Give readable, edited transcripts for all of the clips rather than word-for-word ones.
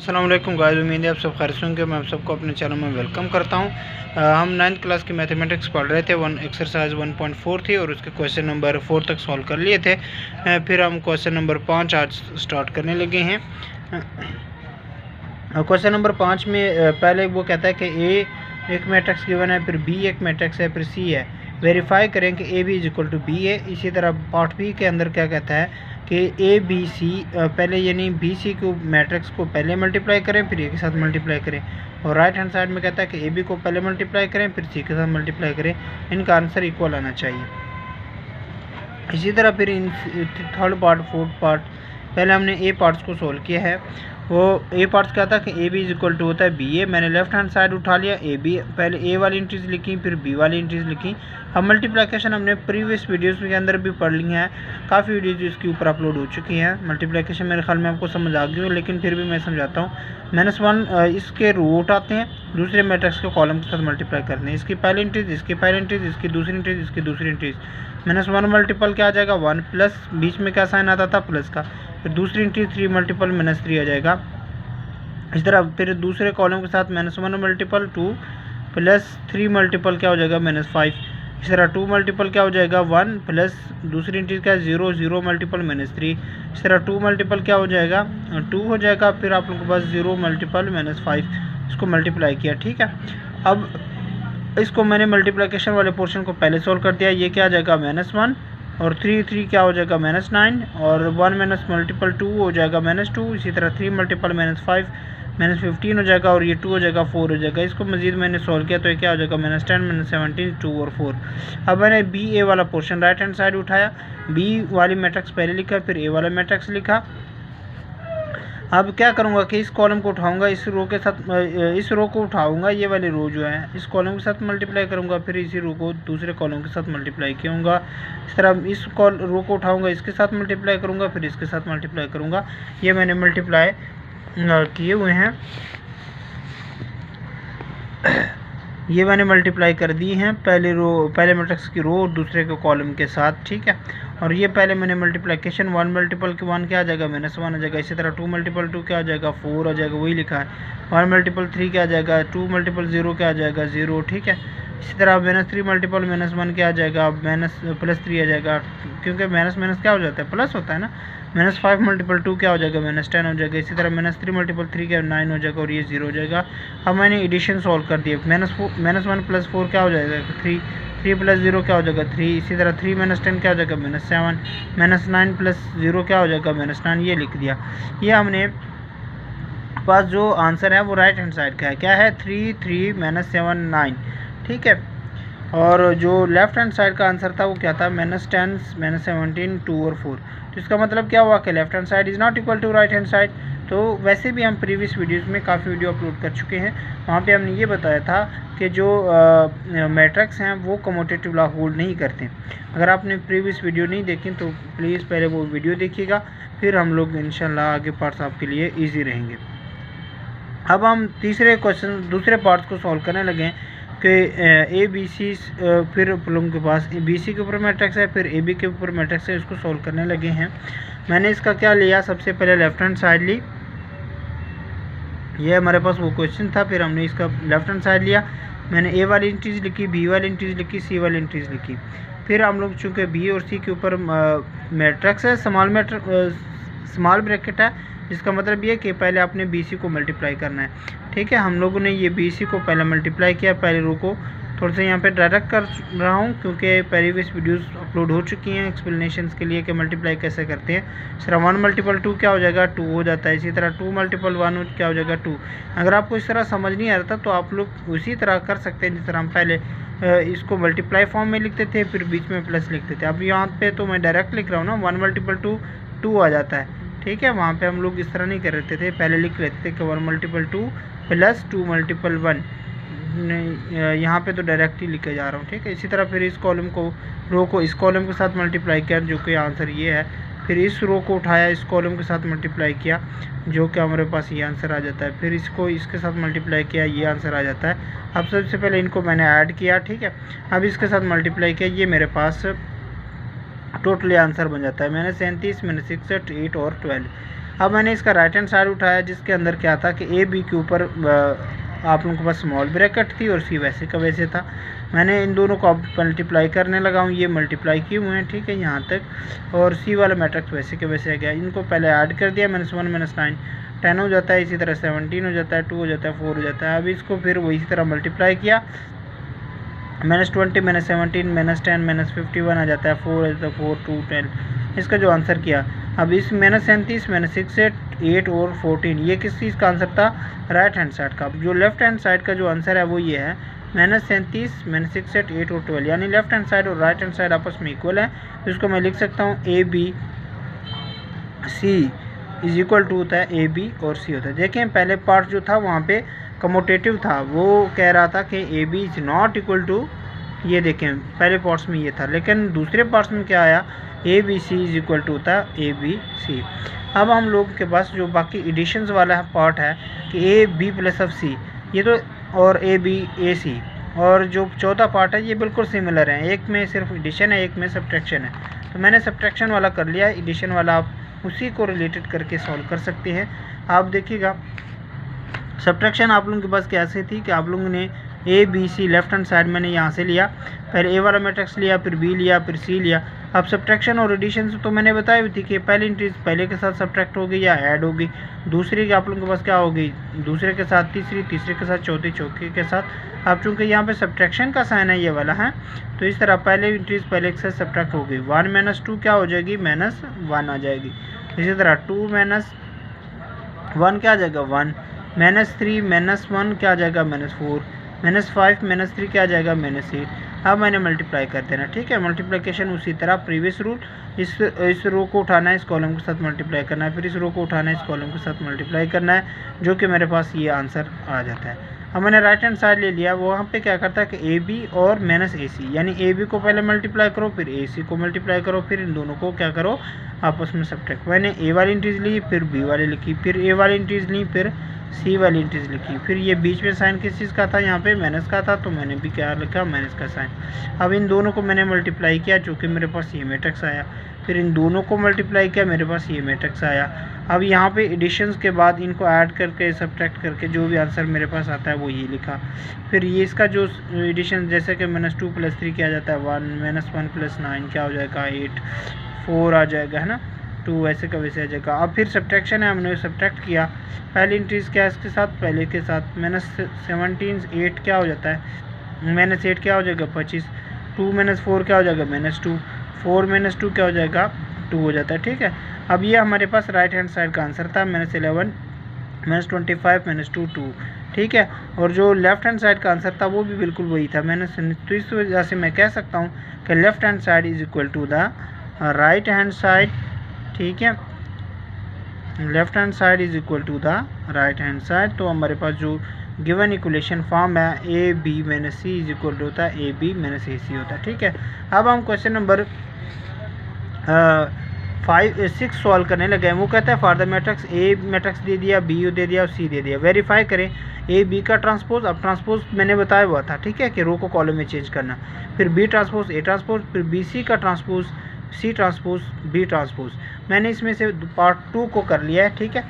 अस्सलाम वालेकुम गाइस, उम्मीद है आप सब खैरियत से होंगे। मैं आप सबको अपने चैनल में वेलकम करता हूं। हम 9th क्लास की मैथमेटिक्स पढ़ रहे थे। एक्सरसाइज 1.4 थी और उसके क्वेश्चन नंबर 4 तक सॉल्व कर लिए थे। फिर हम क्वेश्चन नंबर 5 आज स्टार्ट करने लगे हैं। क्वेश्चन नंबर 5 में पहले वो कहता है कि ए एक मैट्रिक्स गिवन है, फिर बी एक मैट्रिक्स है, फिर सी है। वेरीफाई करें कि A B is equal to B है। इसी तरह पार्ट बी के अंदर क्या कहता है कि ए बी सी पहले यानी बी सी को मैट्रिक्स को पहले मल्टीप्लाई करें, फिर ए के साथ मल्टीप्लाई करें। और राइट हैंड साइड में कहता है कि ए बी को पहले मल्टीप्लाई करें, फिर सी के साथ मल्टीप्लाई करें। इनका आंसर इक्वल आना चाहिए। इसी तरह फिर in third part fourth part पहले हमने ए पार्ट्स को सोल्व किया है। वो ए पार्ट्स क्या था कि A B is equal to होता है बी ए। मैंने लेफ्ट हैंड साइड उठा लिया, ए बी पहले ए वाली एंट्रीज लिखी, फिर बी वाली एंट्रीज लिखी। अब मल्टीप्लिकेशन हमने प्रीवियस वीडियोस के अंदर भी पढ़ ली हैं, काफ़ी वीडियोज इसके ऊपर अपलोड हो चुकी हैं। मल्टीप्लिकेशन मेरे ख्याल में आपको समझ आ गई हो, लेकिन फिर भी मैं समझाता हूँ। -1 इसके रूट आते हैं, दूसरे मैट्रिक्स के कॉलम के साथ मल्टीप्लाई करते हैं। इसकी पहली एंट्रीज, इसकी पहली एंट्रीज, इसकी दूसरी एंट्रीज, इसकी दूसरी एंट्रीज। -1 मल्टीपल क्या आ जाएगा 1 प्लस बीच में क्या साइन आता था प्लस का, फिर दूसरी एंट्री 3 मल्टीपल -3 आ जाएगा। इस तरह फिर दूसरे कॉलम के साथ -1 मल्टीपल 2 प्लस 3 मल्टीपल क्या हो जाएगा -5। इस तरह 2 मल्टीपल क्या हो जाएगा 1 प्लस दूसरी एंट्री क्या 0 0 मल्टीपल -3। इस तरह 2 मल्टीपल क्या हो जाएगा 2 हो जाएगा। फिर आप लोगों के पास 0 मल्टीपल -5, इसको मल्टीप्लाई किया। ठीक है, अब इसको मैंने मल्टीप्लिकेशन वाले पोर्शन को पहले सोल्व कर दिया। ये क्या आ जाएगा -1 और 3 क्या हो जाएगा -9 और 1 माइनस मल्टीपल 2 हो जाएगा -2। इसी तरह 3 मल्टीपल -5 -15 हो जाएगा और ये 2 हो जाएगा 4 हो जाएगा। इसको मजीद मैंने सोल्व किया तो ये क्या हो जाएगा -10 -17 2 और 4। अब मैंने बी ए वाला पोर्शन राइट हैंड साइड उठाया, बी वाली मैट्रिक्स पहले लिखा, फिर ए वाला मैट्रिक्स लिखा। अब क्या करूँगा कि इस कॉलम को उठाऊंगा, इस रो के साथ इस रो को उठाऊंगा, ये वाली रो जो है इस कॉलम के साथ मल्टीप्लाई करूँगा, फिर इसी रो को दूसरे कॉलम के साथ मल्टीप्लाई करूँगा। इस तरह इस रो को उठाऊंगा, इसके साथ मल्टीप्लाई करूँगा, फिर इसके साथ मल्टीप्लाई करूँगा। ये मैंने मल्टीप्लाई किए हुए हैं, ये मैंने मल्टीप्लाई कर दी हैं पहले मैट्रिक्स की रो और दूसरे के कॉलम के साथ। ठीक है, और ये पहले मैंने मल्टीप्लिकेशन 1 मल्टीपल के 1 क्या आ जाएगा -1 आ जाएगा। इसी तरह 2 मल्टीपल 2 क्या आ जाएगा 4 आ जाएगा, वही लिखा है। 1 मल्टीपल 3 क्या आ जाएगा 2 मल्टीपल 0 क्या आ जाएगा 0। ठीक है, इसी तरह -3 मल्टीपल -1 क्या आ जाएगा +3 आ जाएगा, क्योंकि माइनस क्या हो जाता है प्लस होता है ना। -5 मल्टीपल 2 क्या हो जाएगा -10 हो जाएगा। इसी तरह -3 मल्टीपल 3 क्या 9 हो जाएगा और ये 0 हो जाएगा। अब मैंने एडिशन सॉल्व कर दिया। -1 प्लस 4 क्या हो जाएगा 3 प्लस 0 क्या हो जाएगा 3। इसी तरह 3 -10 क्या हो जाएगा -7। -9 प्लस 0 क्या हो जाएगा -9, ये लिख दिया। ये हमने पास जो आंसर है वो राइट हैंड साइड का है, क्या है 3 3 -7 9। ठीक है, और जो लेफ्ट हैंड साइड का आंसर था वो क्या था -10 -17 2 और 4। तो इसका मतलब क्या हुआ कि left hand side is not equal to right hand side. तो वैसे भी हम प्रीवियस वीडियोस में काफ़ी वीडियो अपलोड कर चुके हैं, वहाँ पे हमने ये बताया था कि जो मैट्रिक्स हैं वो कम्यूटेटिव लॉ होल्ड नहीं करते। अगर आपने प्रीवियस वीडियो नहीं देखी तो प्लीज़ पहले वो वीडियो देखिएगा, फिर हम लोग इंशाल्लाह आगे पार्ट्स आपके लिए ईजी रहेंगे। अब हम दूसरे पार्ट्स को सॉल्व करने लगे कि ए बी सी, फिर लोगों के पास बी सी के ऊपर मैट्रिक्स है, फिर ए बी के ऊपर मैट्रिक्स है, इसको सॉल्व करने लगे हैं। मैंने इसका क्या लिया, सबसे पहले लेफ्ट हैंड साइड ली, ये हमारे पास वो क्वेश्चन था, फिर हमने इसका लेफ्ट हैंड साइड लिया। मैंने ए वाली एंट्रीज लिखी, बी वाली एंट्रीज लिखी, सी वाली एंट्रीज लिखी। फिर हम लोग चूँकि बी और सी के ऊपर मैट्रिक्स है, स्मॉल ब्रैकेट है, जिसका मतलब ये कि पहले आपने बी सी को मल्टीप्लाई करना है। ठीक है, हम लोगों ने ये बी सी को पहले मल्टीप्लाई किया। पहले रो को थोड़ा सा यहाँ पे डायरेक्ट कर रहा हूँ क्योंकि प्रीवियस वीडियोस अपलोड हो चुकी हैं एक्सप्लेनेशंस के लिए कि मल्टीप्लाई कैसे करते हैं। इस तरह 1 मल्टीपल 2 क्या हो जाएगा 2 हो जाता है। इसी तरह 2 मल्टीपल 1 क्या हो जाएगा 2। अगर आपको इस तरह समझ नहीं आ रहा था तो आप लोग उसी तरह कर सकते हैं जिस तरह हम पहले इसको मल्टीप्लाई फॉर्म में लिखते थे, फिर बीच में प्लस लिखते थे। अब यहाँ पे तो मैं डायरेक्ट लिख रहा हूँ ना, 1 मल्टीपल 2 2 आ जाता है। ठीक है, वहाँ पे हम लोग इस तरह नहीं कर रहे थे, पहले लिख लेते थे कि 1 मल्टीपल 2 प्लस 2 मल्टीपल 1। यहाँ पे तो डायरेक्ट ही लिखे जा रहा हूँ। ठीक है, इसी तरह फिर इस कॉलम को रो को इस कॉलम के साथ मल्टीप्लाई किया, जो कि आंसर ये है। फिर इस रो को उठाया, इस कॉलम के साथ मल्टीप्लाई किया, जो कि हमारे पास ये आंसर आ जाता है। फिर इसको इसके साथ मल्टीप्लाई किया, ये आंसर आ जाता है। अब सबसे पहले इनको मैंने ऐड किया। ठीक है, अब इसके साथ मल्टीप्लाई किया, ये मेरे पास टोटली आंसर बन जाता है। मैंने 37 मैंने 6 8 और 12 अब मैंने इसका राइट हैंड साइड उठाया जिसके अंदर क्या था कि ए बी के ऊपर आप लोगों के पास स्मॉल ब्रैकेट थी और सी वैसे का वैसे था। मैंने इन दोनों को अब मल्टीप्लाई करने लगा हूँ, ये मल्टीप्लाई किए हुए हैं, ठीक है, यहाँ तक, और सी वाला मैट्रिक्स वैसे के वैसे आ गया। इनको पहले ऐड कर दिया, -1 -9 10 हो जाता है, इसी तरह 17 हो जाता है, 2 हो जाता है, 4 हो जाता है। अब इसको फिर वही तरह मल्टीप्लाई किया, -20 -17 -10 -51 आ जाता है, 4 है तो 4 2 10, इसका जो आंसर किया। अब इस -37 -6 8 और 14 ये किस चीज़ का आंसर था, राइट हैंड साइड का। जो लेफ्ट हैंड साइड का जो आंसर है वो ये है -37 -6 8 और 12, यानी लेफ्ट हैंड साइड और राइट हैंड साइड आपस में इक्वल है। तो इसको मैं लिख सकता हूँ AB C is equal to होता है AB और C होता है। देखें पहले पार्ट जो था वहाँ पे कमोटेटिव था, वो कह रहा था कि AB is not equal to, ये देखें पहले पार्ट्स में ये था, लेकिन दूसरे पार्ट्स में क्या आया, ABC इज इक्वल टू होता है ABC। अब हम लोग के पास जो बाकी एडिशंस वाला पार्ट है कि AB प्लस ऑफ C, ये तो, और AB AC, और जो चौथा पार्ट है ये बिल्कुल सिमिलर है, एक में सिर्फ एडिशन है, एक में सब्ट्रैक्शन है। तो मैंने सब्ट्रैक्शन वाला कर लिया, एडिशन वाला आप उसी को रिलेटेड करके सॉल्व कर सकते हैं। आप देखिएगा सब्ट्रैक्शन आप लोगों के पास कैसे थी कि आप लोगों ने ABC लेफ्ट हैंड साइड मैंने यहाँ से लिया, पहले A वाला मैट्रिक्स लिया, फिर B लिया, फिर C लिया। अब सब्ट्रैक्शन और एडिशन तो मैंने बताई हुई थी कि पहली इंट्रीज पहले के साथ सब्ट्रैक्ट होगी या ऐड होगी, दूसरी के आप लोगों के पास क्या होगी, दूसरे के साथ तीसरी, तीसरे के साथ चौथी, चौथी के साथ। अब चूँकि यहाँ पे सब्ट्रैक्शन का साइन है ये वाला है, तो इस तरह पहले इंट्रीज पहले के साथ सब्ट्रैक्ट होगी, 1 - 2 क्या हो जाएगी, -1 आ जाएगी। इसी तरह 2 - 1 क्या आ जाएगा, 1, -3 -1 क्या आ जाएगा, -4, -5 -3 क्या आ जाएगा, -8। अब मैंने मल्टीप्लाई कर देना, ठीक है, मल्टीप्लिकेशन उसी तरह प्रीवियस रूल, इस रो को उठाना है, इस कॉलम के साथ मल्टीप्लाई करना है, फिर इस रो को उठाना है, इस कॉलम के साथ मल्टीप्लाई करना है, जो कि मेरे पास ये आंसर आ जाता है। अब मैंने राइट हैंड साइड ले लिया, वो वहाँ पे क्या करता है कि AB और -AC, यानी AB को पहले मल्टीप्लाई करो, फिर AC को मल्टीप्लाई करो, फिर इन दोनों को क्या करो आपस में सब्ट्रैक्ट। मैंने A वाली इंट्रीज ली, फिर B वाली लिखी, फिर A वाली इंट्रीज ली, फिर C वाली इंट्रीज लिखी, फिर ये बीच में साइन किस चीज़ का था, यहाँ पे माइनस का था, तो मैंने भी क्या लिखा, माइनस का साइन। अब इन दोनों को मैंने मल्टीप्लाई किया, जो कि मेरे पास ये मैट्रिक्स आया, फिर इन दोनों को मल्टीप्लाई किया, मेरे पास ये मैट्रिक्स आया। अब यहाँ पे एडिशंस के बाद इनको ऐड करके सब्ट्रैक्ट करके जो भी आंसर मेरे पास आता है वो ये लिखा। फिर ये इसका जो एडिशन जैसे कि -2 + 3 क्या आ जाता है, 1, -1 + 9 क्या हो जाएगा, 8, 4 आ जाएगा, है ना, 2 ऐसे का वैसे आ जाएगा। अब फिर सब्ट्रैक्शन है, हमने सब्ट्रैक्ट किया, पहली इंट्रीज क्या इसके साथ, पहले के साथ, -17 8 क्या हो जाता है, -8 क्या हो जाएगा, 25, 2 - 4 क्या हो जाएगा, -2, 4 - 2 क्या हो जाएगा, 2 हो जाता है, ठीक है। अब ये हमारे पास राइट हैंड साइड का आंसर था, -11 -25 -2 2, ठीक है। और जो लेफ्ट हैंड साइड का आंसर था वो भी बिल्कुल वही था, तो इस वजह से मैं कह सकता हूँ कि left hand side is equal to the right hand side, ठीक है, left hand side is equal to the right hand side. तो हमारे पास जो गिवन इक्वेशन फॉर्म है AB - C is equal to होता है AB - AC होता है, ठीक है। अब हम क्वेश्चन नंबर 6 सॉल्व करने लगे हैं। वो कहता है for the matrix A matrix दे दिया, B दे दिया और C दे दिया, वेरीफाई करें A B का ट्रांसपोज। अब ट्रांसपोज मैंने बताया हुआ था, ठीक है, कि रो को कॉलम में चेंज करना, फिर B ट्रांसपोज A ट्रांसपोज, फिर BC का transpose C transpose B transpose. मैंने इसमें से पार्ट 2 को कर लिया है, ठीक है।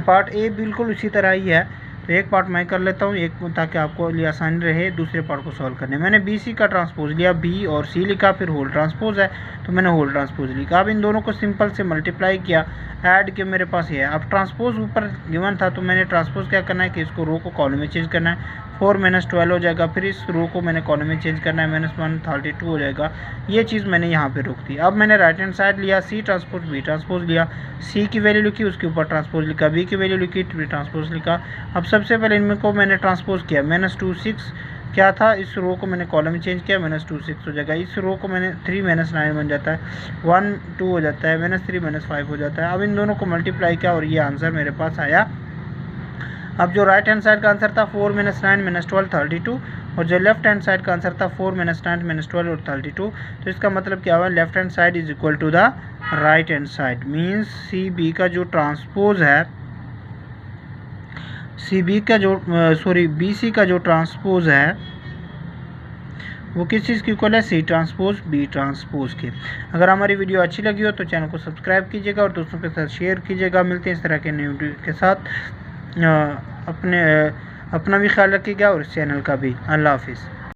पार्ट A बिल्कुल उसी तरह ही है, तो एक पार्ट मैं कर लेता हूँ, एक ताकि आपको लिए आसानी रहे दूसरे पार्ट को सॉल्व करने। मैंने BC का ट्रांसपोज लिया, B और C लिखा, फिर होल ट्रांसपोज है तो मैंने होल ट्रांसपोज लिखा। अब इन दोनों को सिंपल से मल्टीप्लाई किया, ऐड के मेरे पास ये है। अब ट्रांसपोज ऊपर गिवन था तो मैंने ट्रांसपोज क्या करना है कि इसको रो को कॉलम में चेंज करना है, 4 - 12 हो जाएगा, फिर इस रो को मैंने कॉलम में चेंज करना है, -1 32 हो जाएगा। ये चीज़ मैंने यहाँ पे रोक दी। अब मैंने राइट हैंड साइड लिया, C ट्रांसपोज B ट्रांसपोज लिया, C की वैल्यू लिखी, उसके ऊपर ट्रांसपोज लिखा, B की वैल्यू लिखी, ट्रांसपोज लिखा। अब सबसे पहले इनमें को मैंने ट्रांसपोज किया, -2 6 क्या था, इस रो को मैंने कॉलम में चेंज किया, -2 6 हो जाएगा। इस रो को मैंने 3 - 9 बन जाता है, 1 2 हो जाता है, -3 -5 हो जाता है। अब इन दोनों को मल्टीप्लाई किया और ये आंसर मेरे पास आया। अब जो राइट हैंड साइड का आंसर था 4 - 9 - 12 32, और जो लेफ्ट हैंड साइड का आंसर था 4 - 9 - 12 और 32। तो इसका मतलब क्या हुआ, left hand side is equal to the right hand side, means CB का जो ट्रांसपोज है, BC का जो ट्रांसपोज है वो किस चीज़ की इक्वल है, सी ट्रांसपोज बी ट्रांसपोज के। अगर हमारी वीडियो अच्छी लगी हो तो चैनल को सब्सक्राइब कीजिएगा और दोस्तों के साथ शेयर कीजिएगा। मिलते हैं इस तरह के न्यू वीडियो के साथ। अपना भी ख्याल रखिएगा और इस चैनल का भी। अल्लाह हाफिज़।